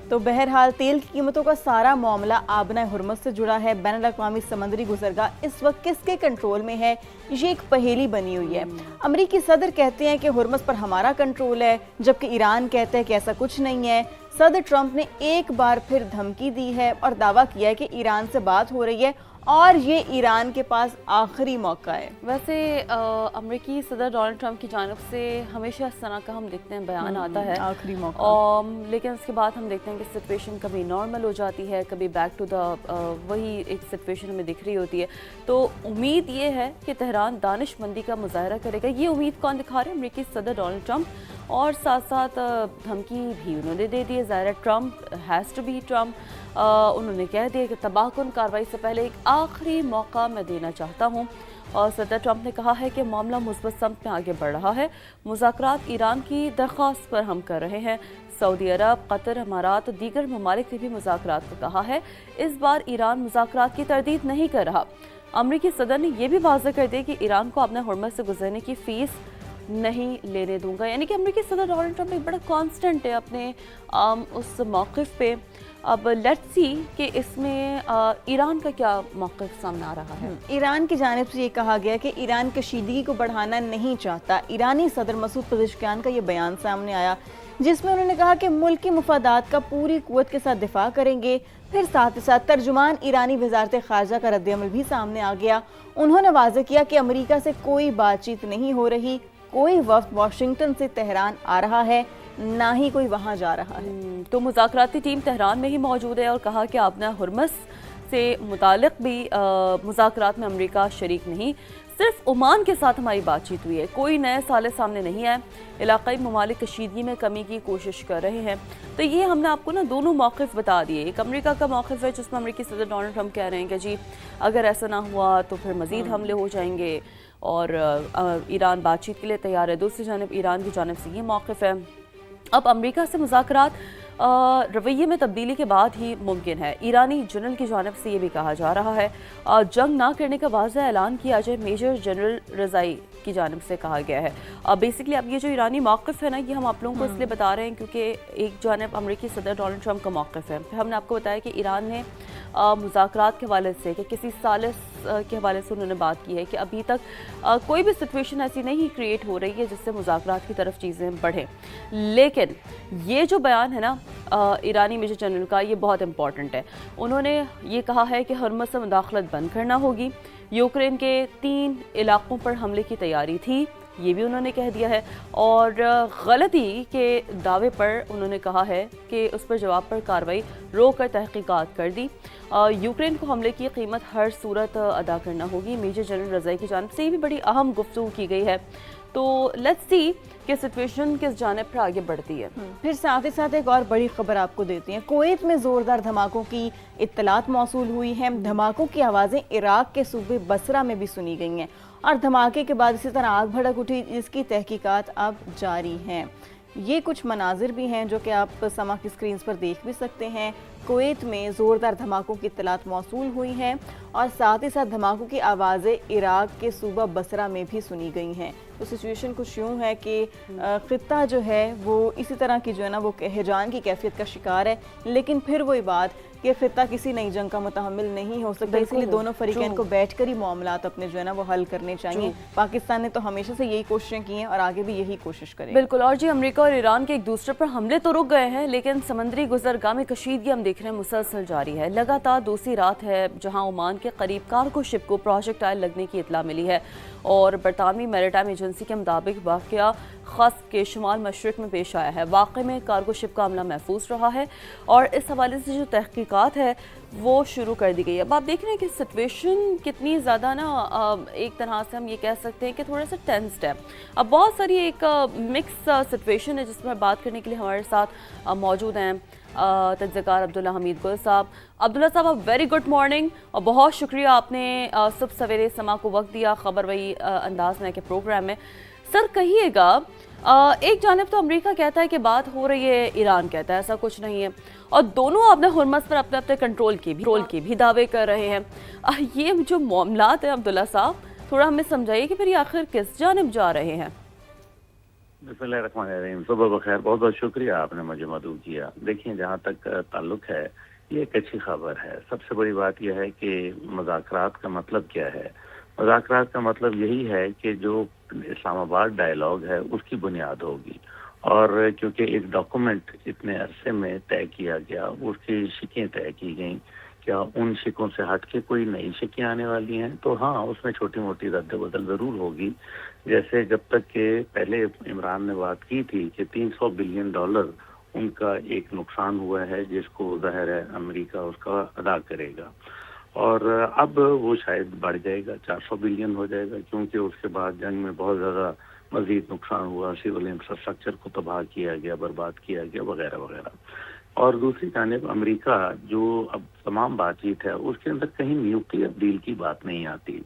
تو بہرحال تیل کی قیمتوں کا سارا معاملہ آبنہ ہرمز سے جڑا ہے. بین الاقوامی سمندری گزرگاہ اس وقت کس کے کنٹرول میں ہے، یہ ایک پہیلی بنی ہوئی ہے. امریکی صدر کہتے ہیں کہ ہرمز پر ہمارا کنٹرول ہے، جبکہ ایران کہتا ہے کہ ایسا کچھ نہیں ہے. صدر ٹرمپ نے ایک بار پھر دھمکی دی ہے اور دعویٰ کیا ہے کہ ایران سے بات ہو رہی ہے اور یہ ایران کے پاس آخری موقع ہے. ویسے امریکی صدر ڈونلڈ ٹرمپ کی جانب سے ہمیشہ اس طرح کا ہم دیکھتے ہیں بیان آتا ہے آخری موقع، لیکن اس کے بعد ہم دیکھتے ہیں کہ سچویشن کبھی نارمل ہو جاتی ہے، کبھی بیک ٹو دا وہی ایک سچویشن ہمیں دکھ رہی ہوتی ہے. تو امید یہ ہے کہ تہران دانش مندی کا مظاہرہ کرے گا. یہ امید کون دکھا رہے ہیں؟ امریکی صدر ڈونلڈ ٹرمپ، اور ساتھ ساتھ دھمکی بھی انہوں نے دے دی ہے. ظاہر ہے Trump has to be Trump. انہوں نے کہہ دیا کہ تباہ کن کارروائی سے پہلے ایک آخری موقع میں دینا چاہتا ہوں. اور صدر ٹرمپ نے کہا ہے کہ معاملہ مثبت سمت میں آگے بڑھ رہا ہے. مذاکرات ایران کی درخواست پر ہم کر رہے ہیں. سعودی عرب، قطر، امارات اور دیگر ممالک نے بھی مذاکرات کو کہا ہے. اس بار ایران مذاکرات کی تردید نہیں کر رہا. امریکی صدر نے یہ بھی واضح کر دیا کہ ایران کو اپنے ہرمز سے گزرنے کی فیس نہیں لینے دوں گا. یعنی کہ امریکی صدر ڈونلڈ ٹرمپ ایک بڑا کانسٹنٹ ہے اپنے اس موقف پہ. اب لیٹس سی کہ اس میں ایران کا کیا موقف سامنے آ رہا ہے. ایران کی جانب سے یہ کہا گیا کہ ایران کشیدگی کو بڑھانا نہیں چاہتا. ایرانی صدر مسعود پزشکیان کا یہ بیان سامنے آیا جس میں انہوں نے کہا کہ ملکی مفادات کا پوری قوت کے ساتھ دفاع کریں گے. پھر ساتھ ہی ساتھ ترجمان ایرانی وزارت خارجہ کا رد عمل بھی سامنے آ گیا. انہوں نے واضح کیا کہ امریکہ سے کوئی بات چیت نہیں ہو رہی، کوئی وفد واشنگٹن سے تہران آ رہا ہے، نہ ہی کوئی وہاں جا رہا ہے. تو مذاکراتی ٹیم تہران میں ہی موجود ہے اور کہا کہ آبنہ ہرمز سے متعلق بھی مذاکرات میں امریکہ شریک نہیں. صرف عمان کے ساتھ ہماری بات چیت ہوئی ہے، کوئی نئے سالے سامنے نہیں آئے. علاقائی ممالک کشیدگی میں کمی کی کوشش کر رہے ہیں. تو یہ ہم نے آپ کو دونوں موقف بتا دیے. ایک امریکہ کا موقف ہے جس میں امریکی صدر ڈونلڈ ٹرمپ کہہ رہے ہیں کہ جی اگر ایسا نہ ہوا تو پھر مزید حملے ہو جائیں گے اور ایران بات چیت کے لیے تیار ہے. دوسری جانب ایران کی جانب سے یہ موقف ہے. اب امریکہ سے مذاکرات رویے میں تبدیلی کے بعد ہی ممکن ہے. ایرانی جنرل کی جانب سے یہ بھی کہا جا رہا ہے جنگ نہ کرنے کا واضح اعلان کیا جائے. میجر جنرل رضائی کی جانب سے کہا گیا ہے. بیسکلی اب یہ جو ایرانی موقف ہے نا، یہ ہم آپ لوگوں کو اس لیے بتا رہے ہیں کیونکہ ایک جانب امریکی صدر ڈونلڈ ٹرمپ کا موقف ہے. پھر ہم نے آپ کو بتایا کہ ایران نے مذاکرات کے حوالے سے کہ کسی ثالث کے حوالے سے انہوں نے بات کی ہے کہ ابھی تک کوئی بھی سچویشن ایسی نہیں کریٹ ہو رہی ہے جس سے مذاکرات کی طرف چیزیں بڑھیں. لیکن یہ جو بیان ہے نا ایرانی میجر جنرل کا، یہ بہت امپورٹنٹ ہے. انہوں نے یہ کہا ہے کہ ہرمز سے مداخلت بند کرنا ہوگی. یوکرین کے 3 علاقوں پر حملے کی تیاری تھی، یہ بھی انہوں نے کہہ دیا ہے. اور غلطی کے دعوے پر انہوں نے کہا ہے کہ اس پر جواب پر کارروائی روک کر تحقیقات کر دی. یوکرین کو حملے کی قیمت ہر صورت ادا کرنا ہوگی. میجر جنرل رضائی کی جانب سے یہ بھی بڑی اہم گفتگو کی گئی ہے. تو لیٹس سی کہ سچویشن کس جانب پر آگے بڑھتی ہے. پھر ساتھ ہی ساتھ ایک اور بڑی خبر آپ کو دیتی ہیں. کویت میں زوردار دھماکوں کی اطلاعات موصول ہوئی ہیں. دھماکوں کی آوازیں عراق کے صوبے بصرہ میں بھی سنی گئی ہیں اور دھماکے کے بعد اسی طرح آگ بھڑک اٹھی، جس کی تحقیقات اب جاری ہیں. یہ کچھ مناظر بھی ہیں جو کہ آپ سما کی سکرینز پر دیکھ بھی سکتے ہیں. کویت میں زوردار دھماکوں کی اطلاعات موصول ہوئی ہیں اور ساتھ ہی ساتھ دھماکوں کی آوازیں عراق کے صوبہ بصرہ میں بھی سنی گئی ہیں. تو سچویشن کچھ یوں ہے کہ خطہ جو ہے وہ اسی طرح کی جو ہے نا وہ ہیجان کی کیفیت کا شکار ہے. لیکن پھر وہی بات کہ خطہ کسی نئی جنگ کا متحمل نہیں ہو سکتا، اس لیے دونوں فریقین کو بیٹھ کر ہی معاملات اپنے جو ہے نا وہ حل کرنے چاہیے. پاکستان نے تو ہمیشہ سے یہی کوششیں کی ہیں اور آگے بھی یہی کوشش کرے. بالکل. اور جی امریکہ اور ایران کے ایک دوسرے پر حملے تو رک گئے ہیں، لیکن سمندری گزرگاہ میں کشیدگی ہم دیکھ رہے ہیں مسلسل جاری ہے. لگاتار دوسری رات ہے جہاں عمان کے قریب کارگو شپ کو پروجیکٹائل لگنے کی اطلاع ملی ہے اور برطانوی میریٹائم ایجنسی کے مطابق واقعہ خصف کے شمال مشرق میں پیش آیا ہے. واقعے میں کارگو شپ کا عملہ محفوظ رہا ہے اور اس حوالے سے جو تحقیقات ہے وہ شروع کر دی گئی ہے. اب آپ دیکھ رہے ہیں کہ سچویشن کتنی زیادہ نا ایک طرح سے ہم یہ کہہ سکتے ہیں کہ تھوڑا سا ٹینسڈ ہے. اب بہت ساری ایک مکس سچویشن ہے جس میں بات کرنے کے لیے ہمارے ساتھ موجود ہیں تجزیہ کار عبداللہ حمید گل صاحب. عبداللہ صاحب ویری گڈ مارننگ اور بہت شکریہ آپ نے صبح سویرے سما کو وقت دیا خبر وہی انداز میں کے پروگرام میں. سر کہیے گا ایک جانب تو امریکہ کہتا ہے کہ بات ہو رہی ہے، ایران کہتا ہے ایسا کچھ نہیں ہے اور دونوں اپنے ہرمز پر اپنے اپنے کنٹرول کے بھی دعوے کر رہے ہیں. یہ جو معاملات ہیں عبداللہ صاحب تھوڑا ہمیں سمجھائیے کہ پھر یہ آخر کس جانب جا رہے ہیں؟ بسم اللہ الرحمن الرحیم. صبح بخیر. بہت بہت شکریہ آپ نے مجھے مدعو کیا. دیکھیں جہاں تک تعلق ہے یہ ایک اچھی خبر ہے. سب سے بڑی بات یہ ہے کہ مذاکرات کا مطلب کیا ہے. مذاکرات کا مطلب یہی ہے کہ جو اسلام آباد ڈائلاگ ہے اس کی بنیاد ہوگی، اور کیونکہ ایک ڈاکومنٹ اتنے عرصے میں طے کیا گیا، اس کی شکیں طے کی گئیں، کیا ان شکوں سے ہٹ کے کوئی نئی شکیں آنے والی ہیں؟ تو ہاں، اس میں چھوٹی موٹی رد و بدل ضرور ہوگی. جیسے جب تک کہ پہلے عمران نے بات کی تھی کہ $300 بلین ان کا ایک نقصان ہوا ہے جس کو ظاہر ہے امریکہ اس کا ادا کرے گا، اور اب وہ شاید بڑھ جائے گا، 400 بلین ہو جائے گا، کیونکہ اس کے بعد جنگ میں بہت زیادہ مزید نقصان ہوا، سول انفراسٹرکچر کو تباہ کیا گیا، برباد کیا گیا، وغیرہ وغیرہ. اور دوسری جانب امریکہ جو اب تمام بات چیت ہے اس کے اندر کہیں نیوکلیئر ڈیل کی بات نہیں آتی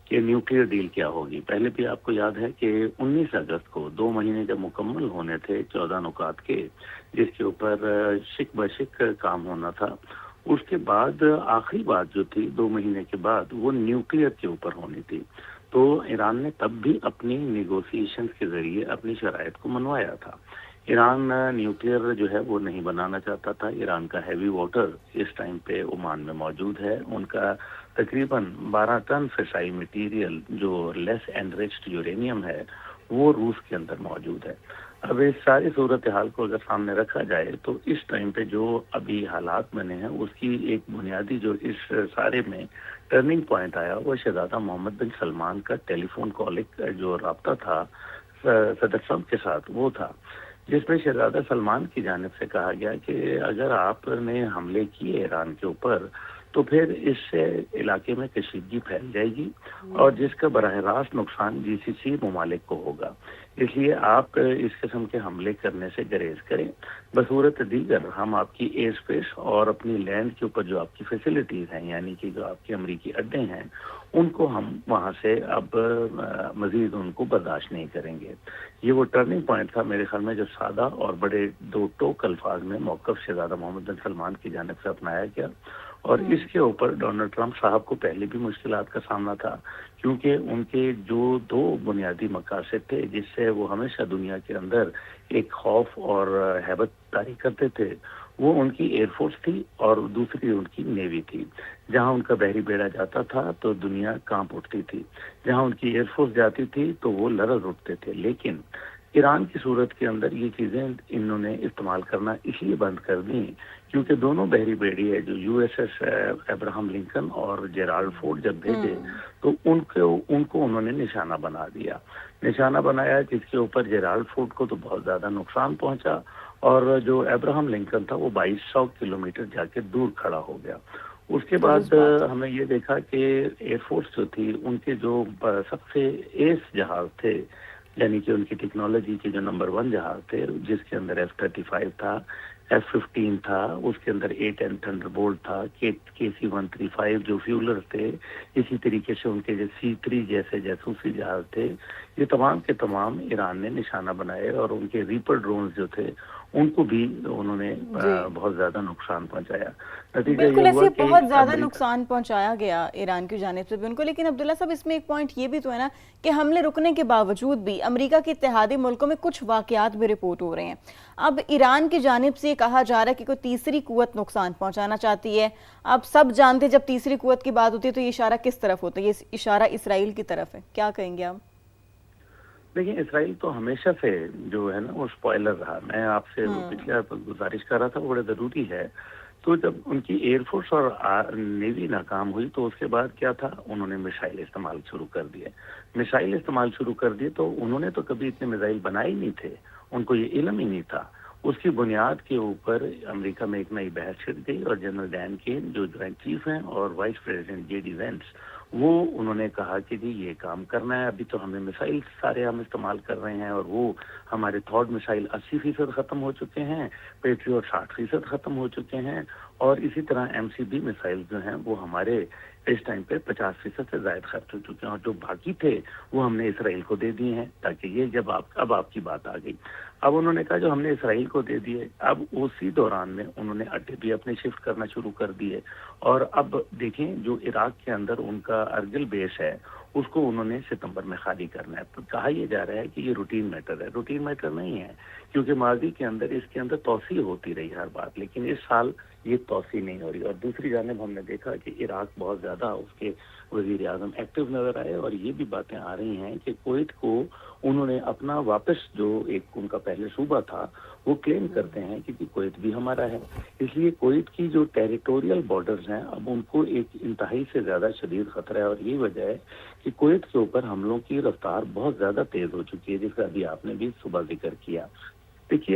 کہ نیوکلیئر ڈیل کیا ہوگی. پہلے بھی آپ کو یاد ہے کہ 19 اگست کو 2 مہینے جب مکمل ہونے تھے 14 نکات کے، جس کے اوپر شک بشک کام ہونا تھا، اس کے بعد آخری بات جو تھی 2 مہینے کے بعد وہ نیوکلیئر کے اوپر ہونی تھی. تو ایران نے تب بھی اپنی نیگوسیشنز کے ذریعے اپنی شرائط کو منوایا تھا. ایران نیوکلیئر جو ہے وہ نہیں بنانا چاہتا تھا. ایران کا ہیوی واٹر اس ٹائم پہ عمان میں موجود ہے. ان کا تقریباً 12 ٹن فسائی مٹیریل جو لیس انریچڈ یورینیم ہے وہ روس کے اندر موجود ہے. اب اس ساری صورتحال کو اگر سامنے رکھا جائے تو اس ٹائم پہ جو ابھی حالات بنے ہیں اس کی ایک بنیادی جو اس سارے میں ٹرننگ پوائنٹ آیا وہ شہزادہ محمد بن سلمان کا ٹیلی فون کال جو رابطہ تھا صدر ٹرمپ کے ساتھ، وہ تھا جس میں شہزادہ سلمان کی جانب سے کہا گیا کہ اگر آپ نے حملے کیے ایران کے اوپر تو پھر اس سے علاقے میں کشیدگی پھیل جائے گی اور جس کا براہ راست نقصان GCC ممالک کو ہوگا. اس لیے آپ اس قسم کے حملے کرنے سے گریز کریں. بصورت دیگر ہم آپ کی ایئر اسپیس اور اپنی لینڈ کے اوپر جو آپ کی فیسلٹیز ہیں، یعنی کہ جو آپ کے امریکی اڈے ہیں، ان کو ہم وہاں سے اب مزید ان کو برداشت نہیں کریں گے. یہ وہ ٹرننگ پوائنٹ تھا میرے خیال میں جو سادہ اور بڑے دو ٹوک الفاظ میں موقف شہزادہ محمد بن سلمان کی جانب سے اپنایا گیا. اور اس کے اوپر ڈونلڈ ٹرمپ صاحب کو پہلے بھی مشکلات کا سامنا تھا، کیونکہ ان کے جو 2 بنیادی مقاصد تھے جس سے وہ ہمیشہ دنیا کے اندر ایک خوف اور ہیبت طاری کرتے تھے، وہ ان کی ایئر فورس تھی اور دوسری ان کی نیوی تھی. جہاں ان کا بحری بیڑا جاتا تھا تو دنیا کانپ اٹھتی تھی، جہاں ان کی ایئر فورس جاتی تھی تو وہ لرز اٹھتے تھے. لیکن ایران کی صورت کے اندر یہ چیزیں انہوں نے استعمال کرنا اس لیے بند کر دیں کیونکہ دونوں بحری بیڑی ہے جو USS ابراہم لنکن اور جیرالڈ فورڈ جب بھیجے تو ان کو انہوں نے نشانہ بنایا جس کے اوپر جیرالڈ فورڈ کو تو بہت زیادہ نقصان پہنچا اور جو ابراہم لنکن تھا وہ 2200 کلومیٹر جا کے دور کھڑا ہو گیا. اس کے بعد ہم نے یہ دیکھا کہ ایئر فورس جو تھی ان کے جو سب سے ایس جہاز تھے، یعنی کہ ان کی ٹیکنالوجی کے جو نمبر 1 جہاز تھے جس کے اندر F-35 تھا، F-15 تھا، اس کے اندر A-10 تھنڈر بولٹ تھا، KC-135 جو فیولر تھے، اسی طریقے سے ان کے جو C-3 جیسے جاسوسی جہاز تھے، یہ تمام کے تمام ایران نے نشانہ بنائے اور ان کے ریپر ڈرونز جو تھے ان کو بھی انہوں نے بہت زیادہ نقصان پہنچایا. بالکل ایسے بہت زیادہ نقصان پہنچایا گیا ایران کی جانب سے بھی ان کو. لیکن عبداللہ صاحب اس میں ایک پوائنٹ یہ بھی تو ہے نا کہ حملے رکنے کے باوجود بھی امریکہ کے اتحادی ملکوں میں کچھ واقعات بھی رپورٹ ہو رہے ہیں. اب ایران کی جانب سے کہا جا رہا ہے کہ کوئی تیسری قوت نقصان پہنچانا چاہتی ہے. اب سب جانتے جب تیسری قوت کی بات ہوتی ہے تو یہ اشارہ کس طرف ہوتا ہے؟ یہ اشارہ اسرائیل کی طرف ہے. کیا کہیں گے آپ؟ دیکھیں اسرائیل تو ہمیشہ سے جو ہے نا وہ اسپوائلر رہا. میں آپ سے پچھلے گزارش کر رہا تھا وہ بڑا ضروری ہے. تو جب ان کی ایئر فورس اور نیوی ناکام ہوئی تو اس کے بعد کیا تھا، انہوں نے میزائل استعمال شروع کر دیے. تو انہوں نے تو کبھی اتنے میزائل بنائے ہی نہیں تھے، ان کو یہ علم ہی نہیں تھا. اس کی بنیاد کے اوپر امریکہ میں ایک نئی بحث چھڑ گئی اور جنرل ڈین کین جو جوائنٹ چیف ہیں اور وائس پریزیڈنٹ JD وینس، وہ انہوں نے کہا کہ جی یہ کام کرنا ہے. ابھی تو ہمیں میزائل سارے ہم استعمال کر رہے ہیں اور وہ ہمارے تھاڈ میزائل 80% ختم ہو چکے ہیں، پیٹریوٹ 60% ختم ہو چکے ہیں اور اسی طرح MCB میزائل جو ہیں وہ ہمارے اس ٹائم پہ 50% سے زائد خرچ ہو چکے ہیں اور جو باقی تھے وہ ہم نے اسرائیل کو دے دیے ہیں. تاکہ یہ جب اب آپ کی بات آ گئی، اب انہوں نے کہا جو ہم نے اسرائیل کو دے دیے، اب اسی دوران میں انہوں نے اڈے بھی اپنے شفٹ کرنا شروع کر دیے. اور اب دیکھیں جو عراق کے اندر ان کا ارگل بیس ہے اس کو انہوں نے ستمبر میں خالی کرنا ہے. تو کہا یہ جا رہا ہے کہ یہ روٹین میٹر ہے. روٹین میٹر نہیں ہے کیونکہ ماضی کے اندر اس کے اندر توسیع ہوتی رہی ہر بات, لیکن اس سال یہ توسیع نہیں ہو رہی. اور دوسری جانب ہم نے دیکھا کہ عراق بہت زیادہ اس کے وزیر اعظم ایکٹیو نظر آئے, اور یہ بھی باتیں آ رہی ہیں کہ کویت کو انہوں نے اپنا واپس جو ایک ان کا پہلے صوبہ تھا وہ کلیم کرتے ہیں کیونکہ کویت بھی ہمارا ہے. اس لیے کویت کی جو ٹیریٹوریل بارڈرز ہیں اب ان کو ایک انتہائی سے زیادہ شدید خطرہ ہے, اور یہی وجہ ہے کہ کویت کے اوپر حملوں کی رفتار بہت زیادہ تیز ہو چکی ہے, جس کا ابھی آپ نے بھی صبح ذکر کیا. دیکھیے